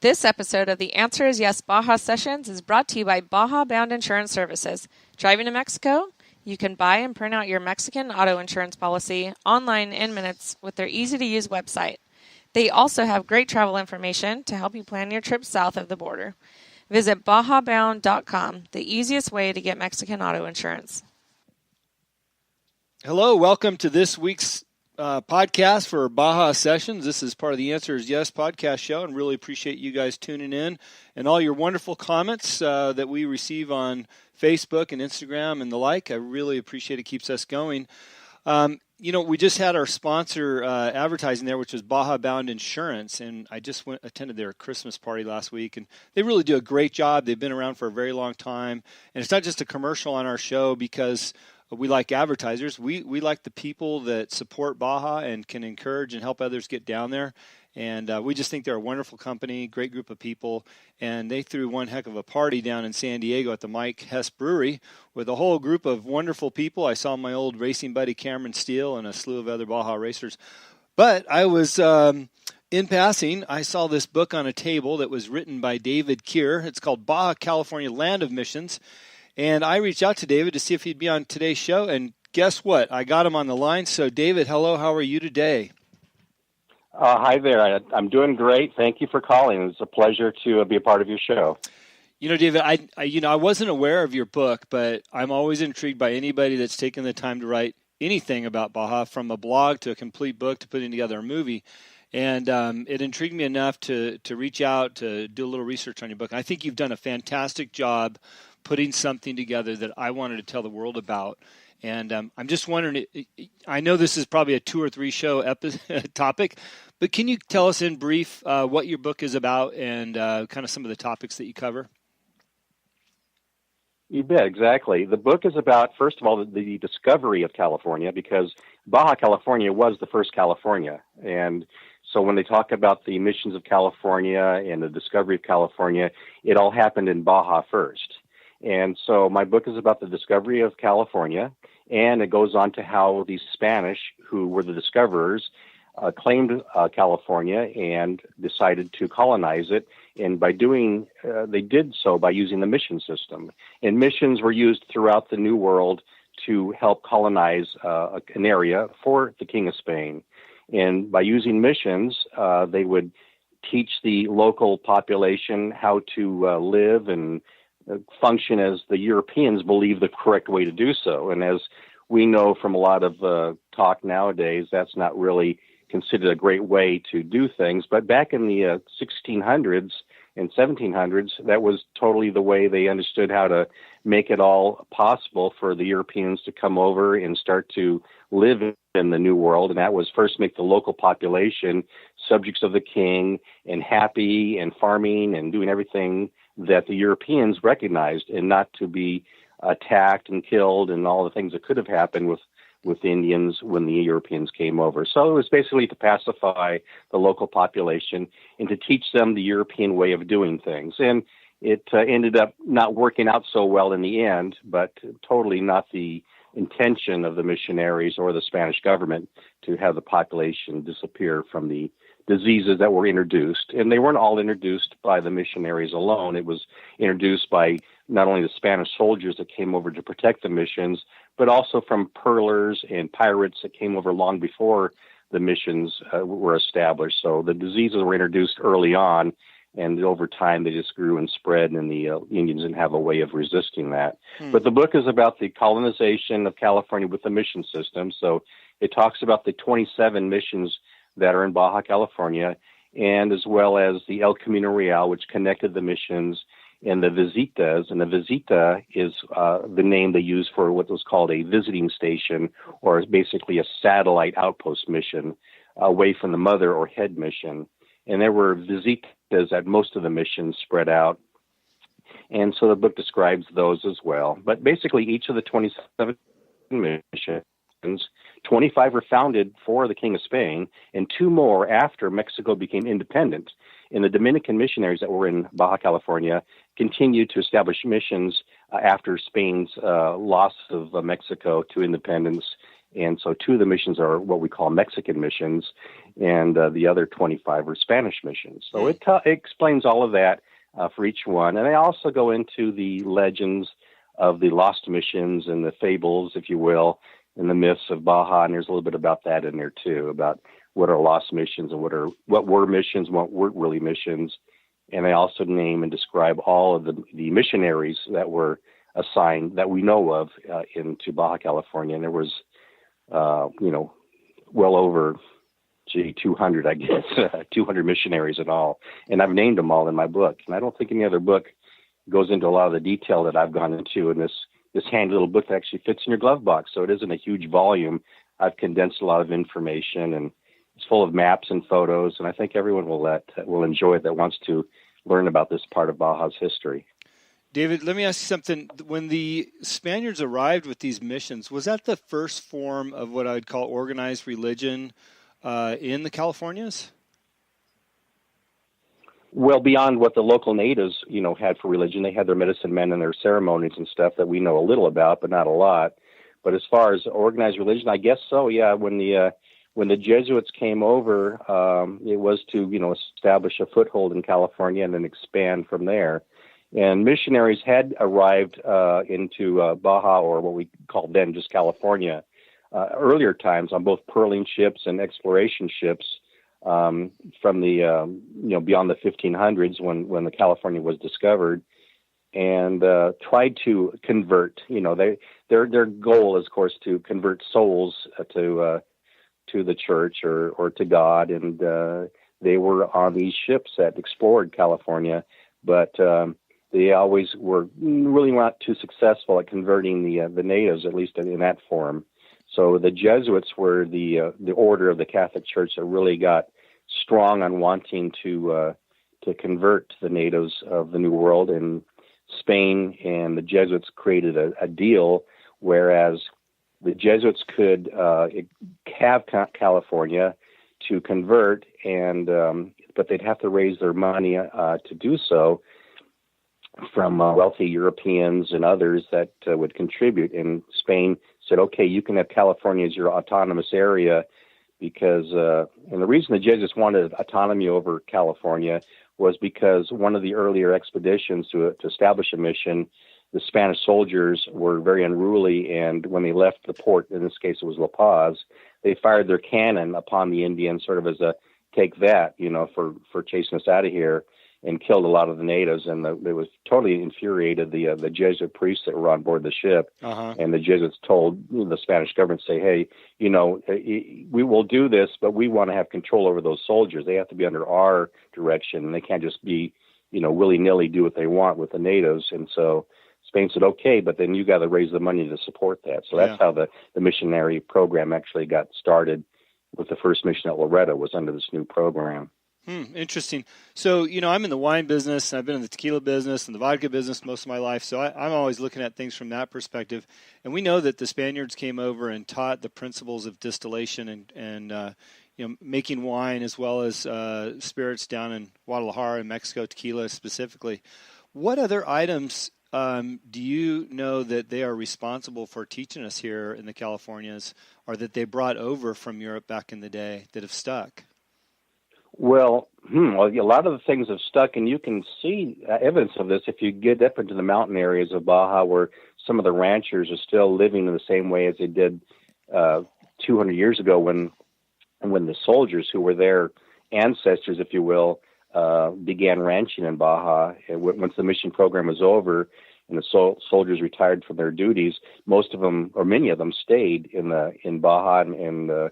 This episode of The Answer is Yes Baja Sessions is brought to you by Baja Bound Insurance Services. Driving to Mexico? You can buy and print out your Mexican auto insurance policy online in minutes with their easy-to-use website. They also have great travel information to help you plan your trip south of the border. Visit bajabound.com, the easiest way to get Mexican auto insurance. Hello, welcome to this week's podcast for Baja Sessions. This is part of the Answer is Yes podcast show, and really appreciate you guys tuning in and all your wonderful comments that we receive on Facebook and Instagram and the like. I really appreciate it. Keeps us going. We just had our sponsor advertising there, which was Baja Bound Insurance, and I just attended their Christmas party last week, and they really do a great job. They've been around for a very long time, and it's not just a commercial on our show because we like advertisers. We like the people that support Baja and can encourage and help others get down there. And we just think they're a wonderful company, great group of people. And they threw one heck of a party down in San Diego at the Mike Hess Brewery with a whole group of wonderful people. I saw my old racing buddy Cameron Steele and a slew of other Baja racers. But I was in passing, I saw this book on a table that was written by David Kier. It's called Baja California, Land of Missions. And I reached out to David to see if he'd be on today's show, and guess what? I got him on the line. So, David, hello. How are you today? Hi there. I'm doing great. Thank you for calling. It's a pleasure to be a part of your show. You know, David, I wasn't aware of your book, but I'm always intrigued by anybody that's taken the time to write anything about Baja, from a blog to a complete book to putting together a movie. And it intrigued me enough to reach out to do a little research on your book. I think you've done a fantastic job putting something together that I wanted to tell the world about. And I'm just wondering, I know this is probably a 2 or 3 show topic, but can you tell us in brief what your book is about and kind of some of the topics that you cover? You bet, exactly. The book is about, first of all, the discovery of California, because Baja California was the first California. And so when they talk about the Missions of California and the discovery of California, it all happened in Baja first. And so my book is about the discovery of California, and it goes on to how the Spanish, who were the discoverers, claimed California and decided to colonize it. And by doing, they did so by using the mission system. And missions were used throughout the New World to help colonize an area for the King of Spain. And by using missions, they would teach the local population how to live and function as the Europeans believe the correct way to do so. And as we know from a lot of talk nowadays, that's not really considered a great way to do things. But back in the 1600s and 1700s, that was totally the way they understood how to make it all possible for the Europeans to come over and start to live in the New World. And that was first make the local population subjects of the king and happy and farming and doing everything that the Europeans recognized, and not to be attacked and killed and all the things that could have happened with Indians when the Europeans came over. So it was basically to pacify the local population and to teach them the European way of doing things. And it ended up not working out so well in the end, but totally not the intention of the missionaries or the Spanish government to have the population disappear from the diseases that were introduced. And they weren't all introduced by the missionaries alone. It was introduced by not only the Spanish soldiers that came over to protect the missions, but also from pearlers and pirates that came over long before the missions were established. So the diseases were introduced early on, and over time they just grew and spread, and the Indians didn't have a way of resisting that. But the book is about the colonization of California with the mission system. So it talks about the 27 missions that are in Baja California, and as well as the El Camino Real, which connected the missions, and the Visitas. And the Visita is the name they use for what was called a visiting station, or basically a satellite outpost mission away from the mother or head mission. And there were Visitas at most of the missions spread out. And so the book describes those as well. But basically each of the 27 missions, 25 were founded for the King of Spain, and 2 more after Mexico became independent. And the Dominican missionaries that were in Baja California continued to establish missions after Spain's loss of Mexico to independence. And so 2 of the missions are what we call Mexican missions. and the other 25 were Spanish missions. So it explains all of that for each one. And I also go into the legends of the lost missions and the fables, if you will, and the myths of Baja. And there's a little bit about that in there too, about what are lost missions and what were missions, what weren't really missions. And I also name and describe all of the missionaries that were assigned that we know of into Baja California. And there was, well over 200, I guess, 200 missionaries in all. And I've named them all in my book. And I don't think any other book goes into a lot of the detail that I've gone into in this handy little book that actually fits in your glove box. So it isn't a huge volume. I've condensed a lot of information, and it's full of maps and photos. And I think everyone will enjoy it that wants to learn about this part of Baja's history. David, let me ask you something. When the Spaniards arrived with these missions, was that the first form of what I'd call organized religion in the Californias? Well, beyond what the local natives, had for religion, they had their medicine men and their ceremonies and stuff that we know a little about, but not a lot. But as far as organized religion, I guess so. Yeah, when the Jesuits came over, it was to establish a foothold in California and then expand from there. And missionaries had arrived into Baja, or what we called then just California, earlier times on both pearling ships and exploration ships from the beyond the 1500s when the California was discovered, and tried to convert. Their goal is, of course, to convert souls to the church or to God, and they were on these ships that explored California, but they always were really not too successful at converting the natives, at least in that form. So the Jesuits were the order of the Catholic Church that really got strong on wanting to convert the natives of the New World. In Spain, and the Jesuits created a deal, whereas the Jesuits could have California to convert, but they'd have to raise their money to do so from wealthy Europeans and others that would contribute. And Spain said, okay, you can have California as your autonomous area, because, and the reason the Jesuits wanted autonomy over California was because one of the earlier expeditions to establish a mission, the Spanish soldiers were very unruly, and when they left the port, in this case it was La Paz, they fired their cannon upon the Indians, sort of as a take that, for chasing us out of here, and killed a lot of the natives. And it was totally infuriated the Jesuit priests that were on board the ship. Uh-huh. And the Jesuits told the Spanish government, say, hey, we will do this, but we want to have control over those soldiers. They have to be under our direction, and they can't just be, willy-nilly do what they want with the natives. And so Spain said, okay, but then you got to raise the money to support that. So that's how the missionary program actually got started, with the first mission at Loreto was under this new program. Interesting. So, I'm in the wine business, and I've been in the tequila business and the vodka business most of my life. So I'm always looking at things from that perspective. And we know that the Spaniards came over and taught the principles of distillation and making wine, as well as spirits down in Guadalajara in Mexico, tequila specifically. What other items do you know that they are responsible for teaching us here in the Californias, or that they brought over from Europe back in the day that have stuck? Well, a lot of the things have stuck, and you can see evidence of this if you get up into the mountain areas of Baja, where some of the ranchers are still living in the same way as they did 200 years ago when the soldiers who were their ancestors, if you will, began ranching in Baja. Once the mission program was over and the soldiers retired from their duties, most of them, or many of them, stayed in Baja, and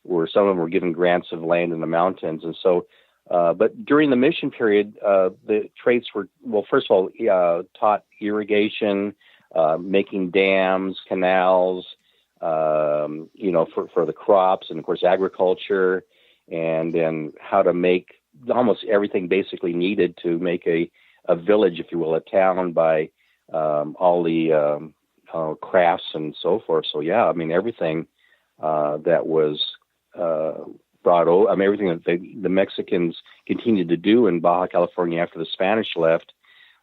where some of them were given grants of land in the mountains. And so, but during the mission period, the traits were, first of all, taught irrigation, making dams, canals, for the crops, and of course agriculture, and then how to make almost everything basically needed to make a village, if you will, a town, by all the crafts and so forth. So everything that was brought over, everything that the Mexicans continued to do in Baja California after the Spanish left,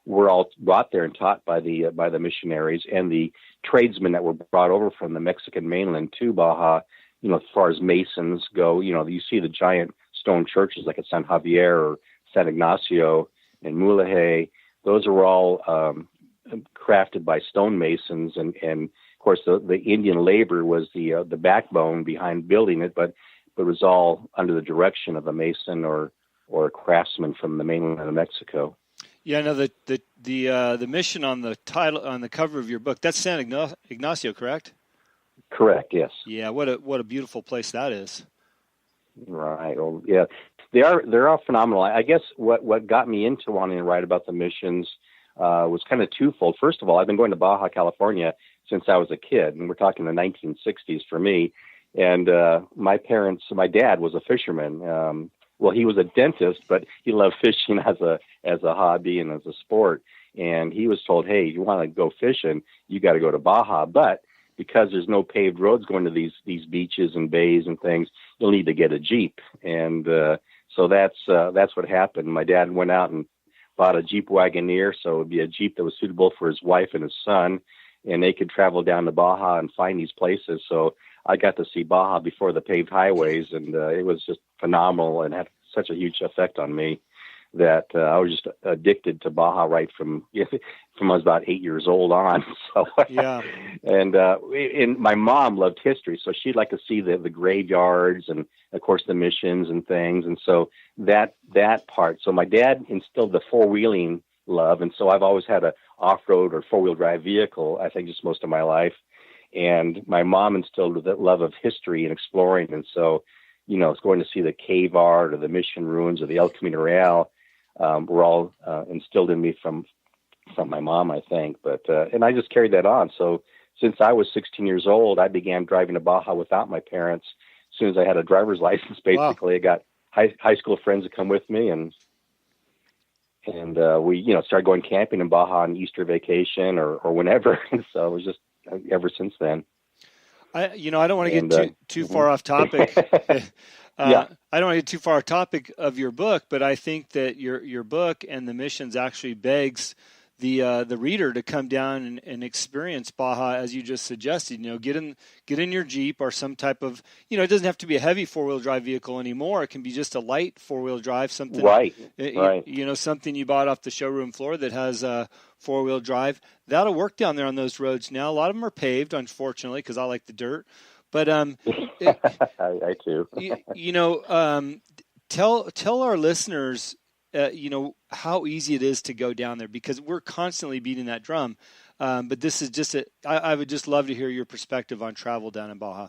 were all brought there and taught by the missionaries, and the tradesmen that were brought over from the Mexican mainland to Baja as far as Masons go, you see the giant stone churches like at San Javier or San Ignacio and Mulegé. Those are all crafted by stonemasons, and of course the Indian labor was the backbone behind building it, but it was all under the direction of a mason or a craftsman from the mainland of Mexico. Yeah, no, the mission on the title on the cover of your book, that's San Ignacio, correct? Correct. Yes. Yeah, what a beautiful place that is. Right. Well, yeah, they're all phenomenal. I guess what got me into wanting to write about the missions was kind of twofold. First of all, I've been going to Baja California since I was a kid, and we're talking the 1960s for me. And my dad was a fisherman. Well, he was a dentist, but he loved fishing as a hobby and as a sport. And he was told, hey, you want to go fishing, you got to go to Baja. But because there's no paved roads going to these beaches and bays and things, you'll need to get a Jeep. And so that's what happened. My dad went out and bought a Jeep Wagoneer, so it would be a Jeep that was suitable for his wife and his son, and they could travel down to Baja and find these places. So I got to see Baja before the paved highways, and it was just phenomenal and had such a huge effect on me that I was just addicted to Baja right from I was about 8 years old on. So yeah, and my mom loved history, so she'd like to see the graveyards and of course the missions and things. And so that part. So my dad instilled the four-wheeling love, and so I've always had a off-road or four-wheel drive vehicle, I think, just most of my life. And my mom instilled the love of history and exploring, and so it's going to see the cave art or the mission ruins or the El Camino Real. Were all instilled in me from my mom, I think. But and I just carried that on. So since I was 16 years old, I began driving to Baja without my parents. As soon as I had a driver's license, basically, wow. I got high school friends to come with me, and we started going camping in Baja on Easter vacation or whenever. And so it was just ever since then. I don't want to get too far off topic. Yeah. I don't want to get too far off topic of your book, but I think that your book and the missions actually begs the reader to come down and experience Baja as you just suggested. Get in your Jeep or some type of, it doesn't have to be a heavy four-wheel drive vehicle anymore. It can be just a light four-wheel drive, something right. Something you bought off the showroom floor that has a four-wheel drive. That'll work down there on those roads now. A lot of them are paved, unfortunately, because I like the dirt. But I too. Tell our listeners, how easy it is to go down there, because we're constantly beating that drum. But this is just I would just love to hear your perspective on travel down in Baja.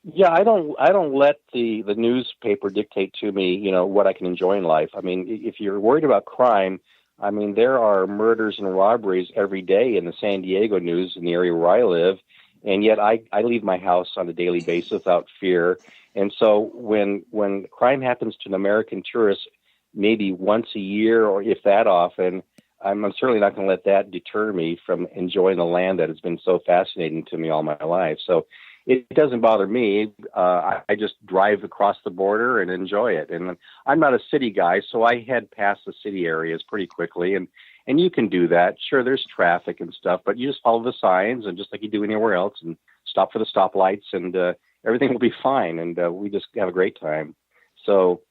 Yeah, I don't let the newspaper dictate to me, what I can enjoy in life. I mean, if you're worried about crime, I mean, there are murders and robberies every day in the San Diego news in the area where I live. And yet I leave my house on a daily basis without fear. And so when crime happens to an American tourist, maybe once a year or if that often, I'm certainly not going to let that deter me from enjoying the land that has been so fascinating to me all my life. So it doesn't bother me. I just drive across the border and enjoy it. And I'm not a city guy, so I head past the city areas pretty quickly. And you can do that. Sure, there's traffic and stuff, but you just follow the signs and just like you do anywhere else and stop for the stoplights and everything will be fine. And we just have a great time. So,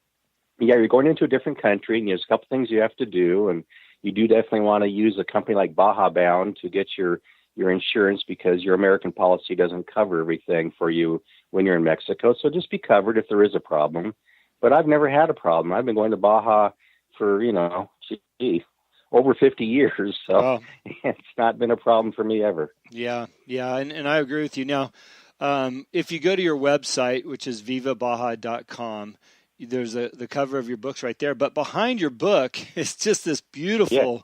yeah, you're going into a different country and there's a couple things you have to do. And you do definitely want to use a company like Baja Bound to get your insurance, because your American policy doesn't cover everything for you when you're in Mexico. So just be covered if there is a problem. But I've never had a problem. I've been going to Baja for, over 50 years. So It's not been a problem for me ever. Yeah. And I agree with you. Now, if you go to your website, which is vivabaja.com, there's the cover of your books right there. But behind your book is just this beautiful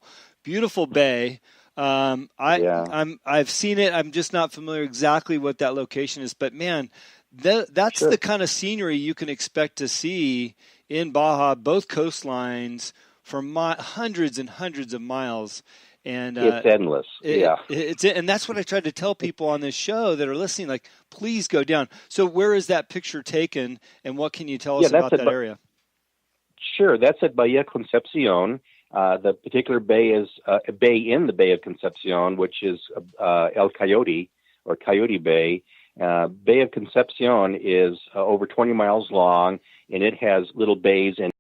bay. I've seen it. I'm just not familiar exactly what that location is. But, man, that's the kind of scenery you can expect to see in Baja, both coastlines, for hundreds and hundreds of miles. And it's endless. And that's what I tried to tell people on this show that are listening, like, please go down. So where is that picture taken, and what can you tell us about that area? Sure. That's at Bahia Concepcion. The particular bay is a bay in the Bay of Concepcion, which is El Coyote, or Coyote Bay. Bay of Concepcion is over 20 miles long, and it has little bays and